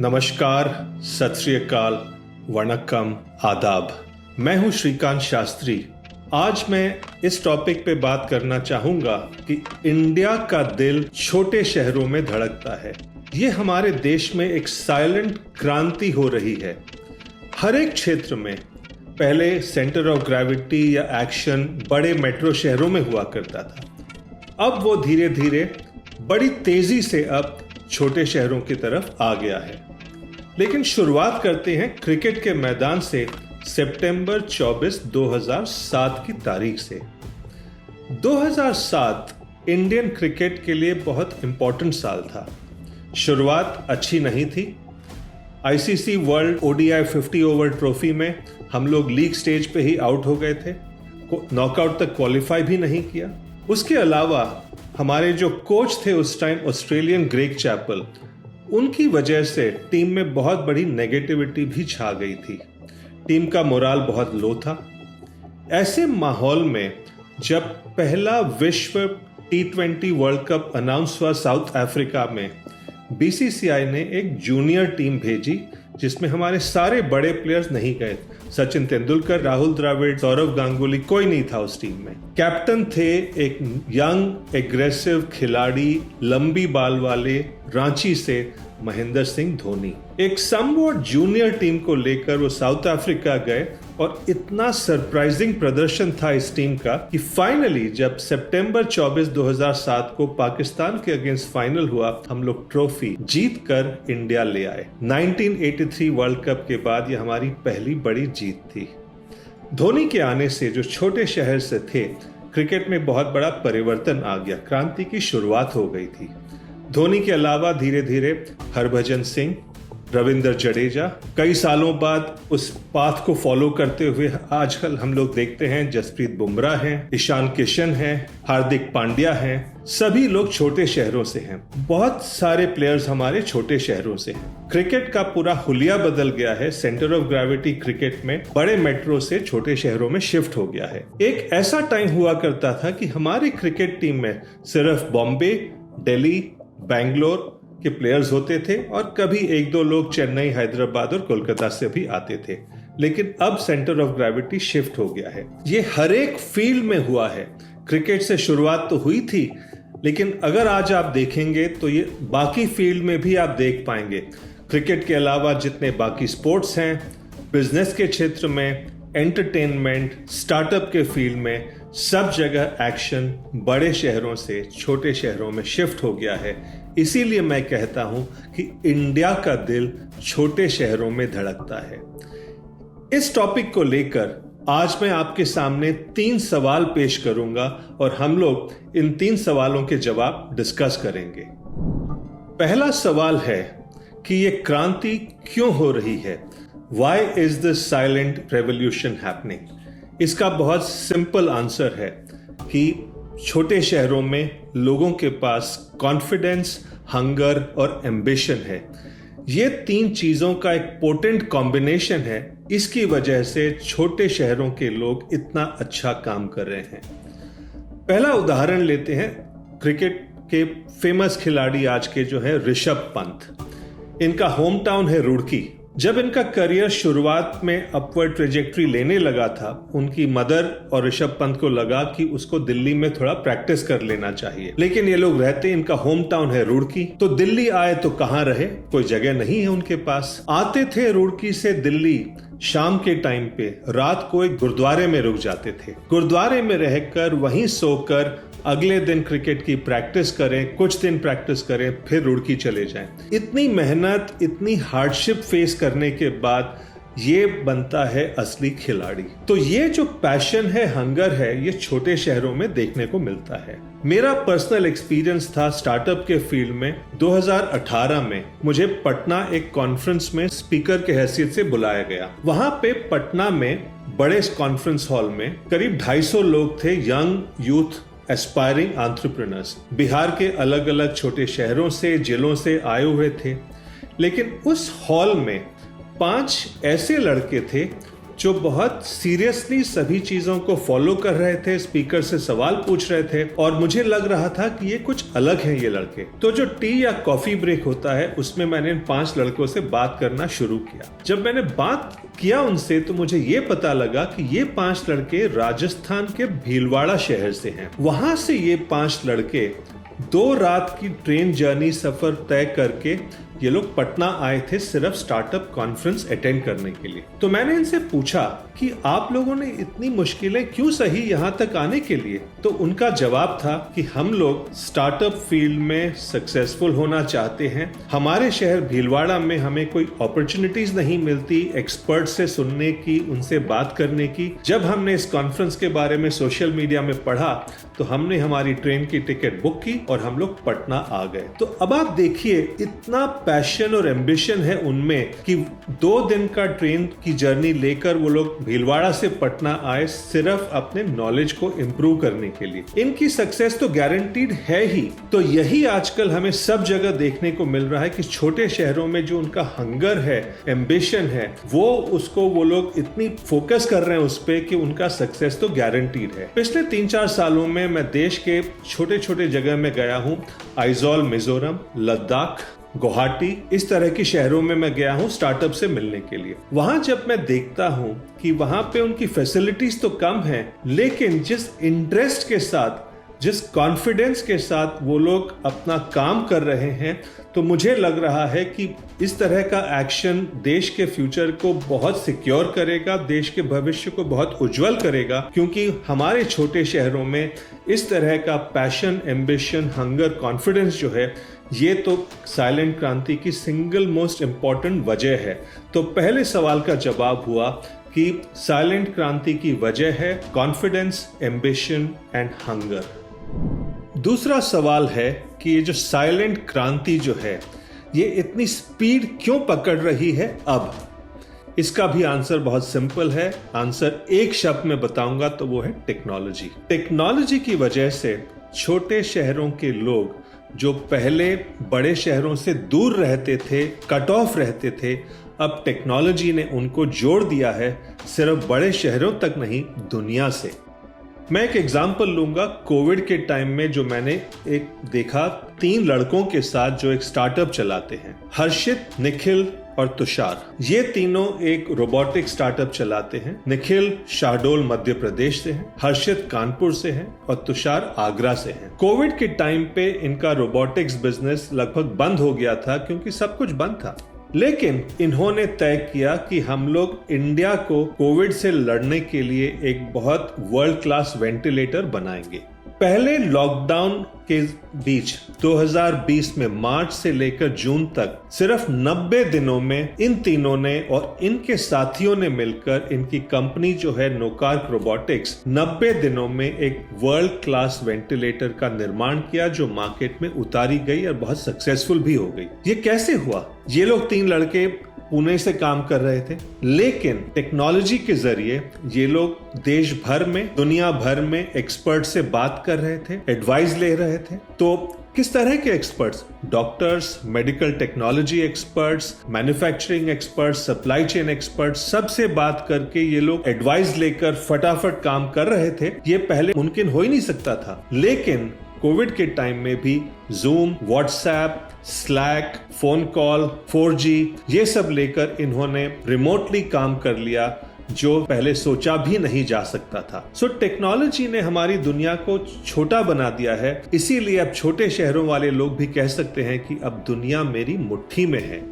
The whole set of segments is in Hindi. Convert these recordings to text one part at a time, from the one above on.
नमस्कार, सत श्री अकाल, वणक्कम, आदाब। मैं हूं श्रीकांत शास्त्री। आज मैं इस टॉपिक पे बात करना चाहूंगा कि इंडिया का दिल छोटे शहरों में धड़कता है। ये हमारे देश में एक साइलेंट क्रांति हो रही है। हर एक क्षेत्र में पहले सेंटर ऑफ ग्रेविटी या एक्शन बड़े मेट्रो शहरों में हुआ करता था। अब वो धीरे धीरे बड़ी तेजी से अब छोटे शहरों की तरफ आ गया है। लेकिन शुरुआत करते हैं क्रिकेट के मैदान से सितंबर 24, 2007 की तारीख से। 2007 इंडियन क्रिकेट के लिए बहुत इंपॉर्टेंट साल था। शुरुआत अच्छी नहीं थी। ICC world ODI 50 over trophy में हम लोग लीग स्टेज पे ही आउट हो गए थे, नॉकआउट तक क्वालिफाई भी नहीं किया। उसके अलावा हमारे जो कोच थे उस टाइम, ऑस्ट्रेलियन ग्रेग चैपल, उनकी वजह से टीम में बहुत बड़ी नेगेटिविटी भी छा गई थी। टीम का मोराल बहुत लो था। ऐसे माहौल में जब पहला विश्व T20 वर्ल्ड कप अनाउंस हुआ साउथ अफ्रीका में, बीसीसीआई ने एक जूनियर टीम भेजी जिसमें हमारे सारे बड़े प्लेयर्स नहीं गए। सचिन तेंदुलकर, राहुल द्रविड़, सौरव गांगुली, कोई नहीं था उस टीम में। कैप्टन थे एक यंग एग्रेसिव खिलाड़ी, लंबी बाल वाले, रांची से महेंद्र सिंह धोनी। एक समवॉट जूनियर टीम को लेकर वो साउथ अफ्रीका गए और इतना सरप्राइजिंग प्रदर्शन था इस टीम का कि फाइनली जब सितंबर 24, 2007 को पाकिस्तान के अगेंस्ट फाइनल हुआ, हम लोग ट्रॉफी जीत कर इंडिया ले आए। 1983 वर्ल्ड कप के बाद ये हमारी पहली बड़ी जीत थी। धोनी के आने से जो छोटे शहर से थे, क्रिकेट में बहुत बड़ा परिवर्तन आ गया, क्रांति की शुरुआत हो गई थी। धोनी के अलावा धीरे धीरे हरभजन सिंह, रविंद्र जडेजा, कई सालों बाद उस पाथ को फॉलो करते हुए आजकल हम लोग देखते हैं जसप्रीत बुमराह हैं, ईशान किशन हैं, हार्दिक पांड्या हैं। सभी लोग छोटे शहरों से हैं। बहुत सारे प्लेयर्स हमारे छोटे शहरों से हैं। क्रिकेट का पूरा हुलिया बदल गया है। सेंटर ऑफ ग्रेविटी क्रिकेट में बड़े मेट्रो से छोटे शहरों में शिफ्ट हो गया है। एक ऐसा टाइम हुआ करता था कि हमारी क्रिकेट टीम में सिर्फ बॉम्बे, दिल्ली, बैंगलोर के प्लेयर्स होते थे और कभी एक दो लोग चेन्नई, हैदराबाद और कोलकाता से भी आते थे। लेकिन अब सेंटर ऑफ ग्रेविटी शिफ्ट हो गया है। ये हर एक फील्ड में हुआ है। क्रिकेट से शुरुआत तो हुई थी, लेकिन अगर आज आप देखेंगे तो ये बाकी फील्ड में भी आप देख पाएंगे। क्रिकेट के अलावा जितने बाकी स्पोर्ट्स हैं, बिजनेस के क्षेत्र में, एंटरटेनमेंट, स्टार्टअप के फील्ड में, सब जगह एक्शन बड़े शहरों से छोटे शहरों में शिफ्ट हो गया है। इसीलिए मैं कहता हूं कि इंडिया का दिल छोटे शहरों में धड़कता है। इस टॉपिक को लेकर आज मैं आपके सामने 3 सवाल पेश करूंगा और हम लोग इन 3 सवालों के जवाब डिस्कस करेंगे। पहला सवाल है कि ये क्रांति क्यों हो रही है? Why is this silent revolution happening? इसका बहुत सिंपल आंसर है कि छोटे शहरों में लोगों के पास कॉन्फिडेंस, हंगर और एम्बिशन है। ये 3 चीजों का एक पोटेंट कॉम्बिनेशन है। इसकी वजह से छोटे शहरों के लोग इतना अच्छा काम कर रहे हैं। पहला उदाहरण लेते हैं, क्रिकेट के फेमस खिलाड़ी आज के जो है ऋषभ पंत। इनका होम टाउन है रुड़की। जब इनका करियर शुरुआत में अपवर्ड ट्रेजेक्ट्री लेने लगा था, उनकी मदर और ऋषभ पंत को लगा कि उसको दिल्ली में थोड़ा प्रैक्टिस कर लेना चाहिए। लेकिन ये लोग रहते, इनका होम टाउन है रुड़की, तो दिल्ली आए तो कहाँ रहे, कोई जगह नहीं है उनके पास। आते थे रुड़की से दिल्ली, शाम के टाइम पे रात को एक गुरुद्वारे में रुक जाते थे। गुरुद्वारे में रहकर वहीं सोकर अगले दिन क्रिकेट की प्रैक्टिस करें, कुछ दिन प्रैक्टिस करें, फिर रुड़की चले जाएं। इतनी मेहनत, इतनी हार्डशिप फेस करने के बाद ये बनता है असली खिलाड़ी। तो ये जो पैशन है, हंगर है, ये छोटे शहरों में देखने को मिलता है। मेरा पर्सनल एक्सपीरियंस था स्टार्टअप के फील्ड में। 2018 में मुझे पटना एक कॉन्फ्रेंस में स्पीकर के हैसियत से बुलाया गया। वहां पे पटना में बड़े कॉन्फ्रेंस हॉल में करीब 250 लोग थे, young youth aspiring entrepreneurs. Bihar के अलग अलग छोटे शहरों से, जिलों से आए हुए थे। लेकिन उस हॉल में 5 ऐसे लड़के थे जो बहुत सीरियसली सभी चीजों को फॉलो कर रहे थे, स्पीकर से सवाल पूछ रहे थे और मुझे लग रहा था कि ये कुछ अलग हैं ये लड़के। तो जो टी या कॉफी ब्रेक होता है उसमें मैंने इन 5 लड़कों से बात करना शुरू किया। जब मैंने बात किया उनसे तो मुझे ये पता लगा कि ये 5 लड़के राजस्थान के भीलवाड़ा शहर से हैं। वहां से ये 5 लड़के 2 रात की ट्रेन जर्नी सफर तय करके ये लोग पटना आए थे सिर्फ स्टार्टअप कॉन्फ्रेंस अटेंड करने के लिए। तो मैंने इनसे पूछा कि आप लोगों ने इतनी मुश्किलें क्यों सही यहाँ तक आने के लिए। तो उनका जवाब था कि हम लोग स्टार्टअप फील्ड में सक्सेसफुल होना चाहते हैं। हमारे शहर भीलवाड़ा में हमें कोई अपॉर्चुनिटीज नहीं मिलती एक्सपर्ट से सुनने की, उनसे बात करने की। जब हमने इस कॉन्फ्रेंस के बारे में सोशल मीडिया में पढ़ा तो हमने हमारी ट्रेन की टिकट बुक की और हम लोग पटना आ गए। तो अब आप देखिए इतना पैशन और एम्बिशन है उनमें कि 2 दिन का ट्रेन की जर्नी लेकर वो लोग भीलवाड़ा से पटना आए सिर्फ अपने नॉलेज को इंप्रूव करने के लिए। इनकी सक्सेस तो गारंटीड है ही। तो यही आजकल हमें सब जगह देखने को मिल रहा है कि छोटे शहरों में जो उनका हंगर है, एम्बिशन है, वो लोग इतनी फोकस कर रहे हैं उस पे कि उनका सक्सेस तो गारंटीड है। पिछले 3-4 सालों में मैं देश के छोटे छोटे जगह में गया हूं। आइजॉल मिजोरम, लद्दाख, गुवाहाटी, इस तरह की शहरों में मैं गया हूं स्टार्टअप से मिलने के लिए। वहां जब मैं देखता हूं कि वहां पे उनकी फैसिलिटीज तो कम है, लेकिन जिस इंटरेस्ट के साथ, जिस कॉन्फिडेंस के साथ वो लोग अपना काम कर रहे हैं, तो मुझे लग रहा है कि इस तरह का एक्शन देश के फ्यूचर को बहुत सिक्योर करेगा, देश के भविष्य को बहुत उज्जवल करेगा। क्योंकि हमारे छोटे शहरों में इस तरह का पैशन, एम्बिशन, हंगर, कॉन्फिडेंस जो है, ये तो साइलेंट क्रांति की सिंगल मोस्ट इंपॉर्टेंट वजह है। तो पहले सवाल का जवाब हुआ कि साइलेंट क्रांति की वजह है कॉन्फिडेंस, एम्बिशन एंड हंगर। दूसरा सवाल है कि ये जो साइलेंट क्रांति जो है, ये इतनी स्पीड क्यों पकड़ रही है अब? इसका भी आंसर बहुत सिंपल है। आंसर एक शब्द में बताऊंगा तो वो है टेक्नोलॉजी। टेक्नोलॉजी की वजह से छोटे शहरों के लोग जो पहले बड़े शहरों से दूर रहते थे, कट ऑफ रहते थे, अब टेक्नोलॉजी ने उनको जोड़ दिया है सिर्फ बड़े शहरों तक नहीं, दुनिया से। मैं एक एग्जांपल लूंगा। कोविड के टाइम में जो मैंने एक देखा 3 लड़कों के साथ जो एक स्टार्टअप चलाते हैं, हर्षित, निखिल और तुषार। ये तीनों एक रोबोटिक स्टार्टअप चलाते हैं। निखिल शहडोल मध्य प्रदेश से हैं, हर्षित कानपुर से हैं और तुषार आगरा से हैं। कोविड के टाइम पे इनका रोबोटिक्स बिजनेस लगभग बंद हो गया था क्योंकि सब कुछ बंद था। लेकिन इन्होंने तय किया कि हम लोग इंडिया को कोविड से लड़ने के लिए एक बहुत वर्ल्ड क्लास वेंटिलेटर बनाएंगे। पहले लॉकडाउन के बीच 2020 में मार्च से लेकर जून तक सिर्फ 90 दिनों में इन तीनों ने और इनके साथियों ने मिलकर इनकी कंपनी जो है नोकार्क रोबोटिक्स 90 दिनों में एक वर्ल्ड क्लास वेंटिलेटर का निर्माण किया जो मार्केट में उतारी गई और बहुत सक्सेसफुल भी हो गई। ये कैसे हुआ? ये लोग 3 लड़के पुणे से काम कर रहे थे, लेकिन टेक्नोलॉजी के जरिए ये लोग देश भर में, दुनिया भर में एक्सपर्ट से बात कर रहे थे, एडवाइस ले रहे थे। तो किस तरह के experts? Doctors, medical technology experts, manufacturing experts, supply chain experts, सबसे बात करके ये लोग एडवाइस लेकर फटाफट काम कर रहे थे। ये पहले मुमकिन हो ही नहीं सकता था। लेकिन कोविड के टाइम में भी zoom, WhatsApp, slack, phone call, 4G ये सब लेकर इन्होंने रिमोटली काम कर लिया जो पहले सोचा भी नहीं जा सकता था। टेक्नोलॉजी ने हमारी दुनिया को छोटा बना दिया है। इसीलिए अब छोटे शहरों वाले लोग भी कह सकते हैं कि अब दुनिया मेरी मुट्ठी में है।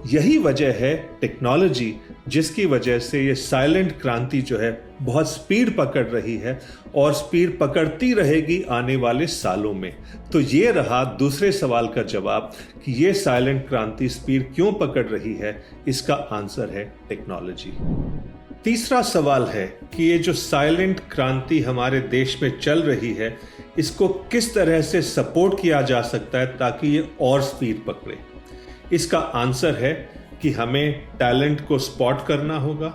यही वजह है टेक्नोलॉजी, जिसकी वजह से ये साइलेंट क्रांति जो है बहुत स्पीड पकड़ रही है और स्पीड पकड़ती रहेगी आने वाले सालों में। तो ये रहा दूसरे सवाल का जवाब कि ये साइलेंट क्रांति स्पीड क्यों पकड़ रही है। इसका आंसर है टेक्नोलॉजी। तीसरा सवाल है कि ये जो साइलेंट क्रांति हमारे देश में चल रही है, इसको किस तरह से सपोर्ट किया जा सकता है ताकि ये और स्पीड पकड़े। इसका आंसर है कि हमें टैलेंट को स्पॉट करना होगा,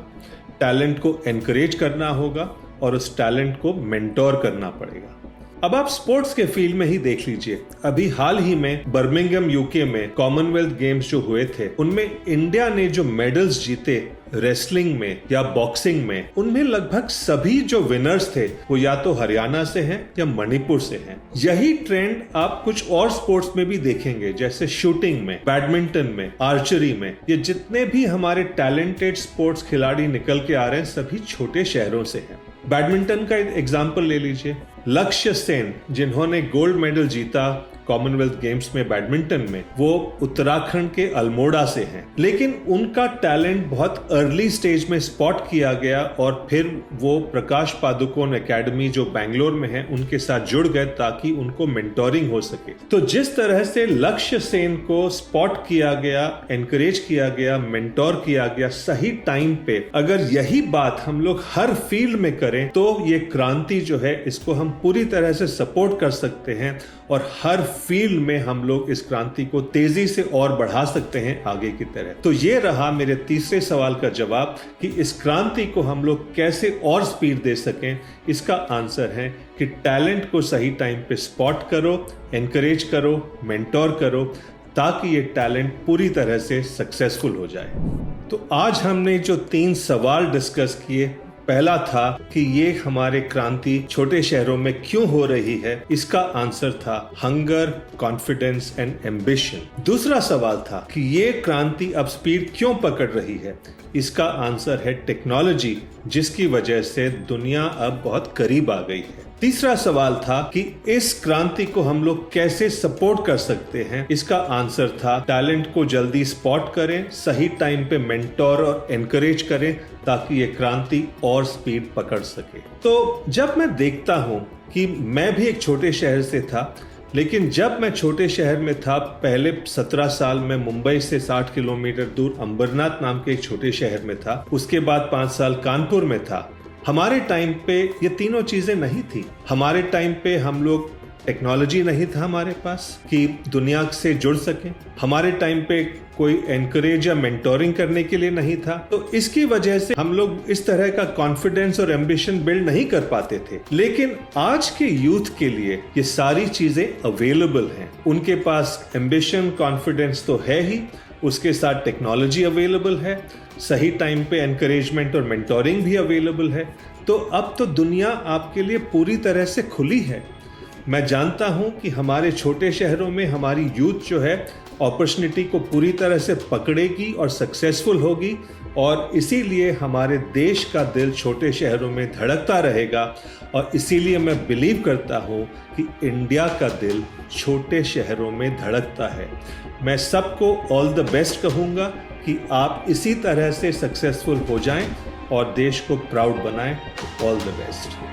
टैलेंट को एनकरेज करना होगा और उस टैलेंट को मेंटोर करना पड़ेगा। अब आप स्पोर्ट्स के फील्ड में ही देख लीजिए, अभी हाल ही में बर्मिंघम यूके में कॉमनवेल्थ गेम्स जो हुए थे, उनमें इंडिया ने जो मेडल्स जीते रेसलिंग में या बॉक्सिंग में, उनमें लगभग सभी जो विनर्स थे वो या तो हरियाणा से हैं या मणिपुर से हैं। यही ट्रेंड आप कुछ और स्पोर्ट्स में भी देखेंगे, जैसे शूटिंग में, बैडमिंटन में, आर्चरी में। ये जितने भी हमारे टैलेंटेड स्पोर्ट्स खिलाड़ी निकल के आ रहे हैं, सभी छोटे शहरों से हैं। बैडमिंटन का एग्जाम्पल ले लीजिए, लक्ष्य सेन जिन्होंने गोल्ड मेडल जीता कॉमनवेल्थ गेम्स में बैडमिंटन में, वो उत्तराखंड के अल्मोड़ा से हैं, लेकिन उनका टैलेंट बहुत अर्ली स्टेज में स्पॉट किया गया और फिर वो प्रकाश पादुकोण एकेडमी जो बैंगलोर में है उनके साथ जुड़ गए ताकि उनको मेंटोरिंग हो सके। तो जिस तरह से लक्ष्य सेन को स्पॉट किया गया, एनकरेज किया गया, मेंटोर किया गया सही टाइम पे, अगर यही बात हम लोग हर फील्ड में करें तो ये क्रांति जो है इसको हम पूरी तरह से सपोर्ट कर सकते हैं और हर फील्ड में हम लोग इस क्रांति को तेजी से और बढ़ा सकते हैं आगे की तरह। तो ये रहा मेरे तीसरे सवाल का जवाब कि इस क्रांति को हम लोग कैसे और स्पीड दे सकें। इसका आंसर है कि टैलेंट को सही टाइम पे स्पॉट करो, एनकरेज करो, मेंटोर करो, ताकि ये टैलेंट पूरी तरह से सक्सेसफुल हो जाए। तो आज हमने जो 3 सवाल डिस्कस किए, पहला था कि ये हमारे क्रांति छोटे शहरों में क्यों हो रही है, इसका आंसर था हंगर, कॉन्फिडेंस एंड एम्बिशन। दूसरा सवाल था कि ये क्रांति अब स्पीड क्यों पकड़ रही है, इसका आंसर है टेक्नोलॉजी, जिसकी वजह से दुनिया अब बहुत करीब आ गई है। तीसरा सवाल था कि इस क्रांति को हम लोग कैसे सपोर्ट कर सकते हैं, इसका आंसर था टैलेंट को जल्दी स्पॉट करें, सही टाइम पे मेंटोर और एनकरेज करें ताकि ये क्रांति और स्पीड पकड़ सके। तो जब मैं देखता हूं कि मैं भी एक छोटे शहर से था, लेकिन जब मैं छोटे शहर में था, पहले 17 साल में मुंबई से 60 किलोमीटर दूर अंबरनाथ नाम के एक छोटे शहर में था, उसके बाद 5 साल कानपुर में था। हमारे टाइम पे ये तीनों चीजें नहीं थी। हमारे टाइम पे हम लोग टेक्नोलॉजी नहीं था हमारे पास कि दुनिया से जुड़ सकें। हमारे टाइम पे कोई एनकरेज या मेंटोरिंग करने के लिए नहीं था। तो इसकी वजह से हम लोग इस तरह का कॉन्फिडेंस और एम्बिशन बिल्ड नहीं कर पाते थे। लेकिन आज के यूथ के लिए ये सारी चीजें अवेलेबल हैं। उनके पास एम्बिशन, कॉन्फिडेंस तो है ही, उसके साथ टेक्नोलॉजी अवेलेबल है, सही टाइम पे एनकरेजमेंट और मेंटोरिंग भी अवेलेबल है। तो अब तो दुनिया आपके लिए पूरी तरह से खुली है। मैं जानता हूं कि हमारे छोटे शहरों में हमारी यूथ जो है अपॉर्चुनिटी को पूरी तरह से पकड़ेगी और सक्सेसफुल होगी, और इसीलिए हमारे देश का दिल छोटे शहरों में धड़कता रहेगा। और इसीलिए मैं बिलीव करता हूं कि इंडिया का दिल छोटे शहरों में धड़कता है। मैं सबको ऑल द बेस्ट कहूँगा कि आप इसी तरह से सक्सेसफुल हो जाएं और देश को प्राउड बनाएं। All the best.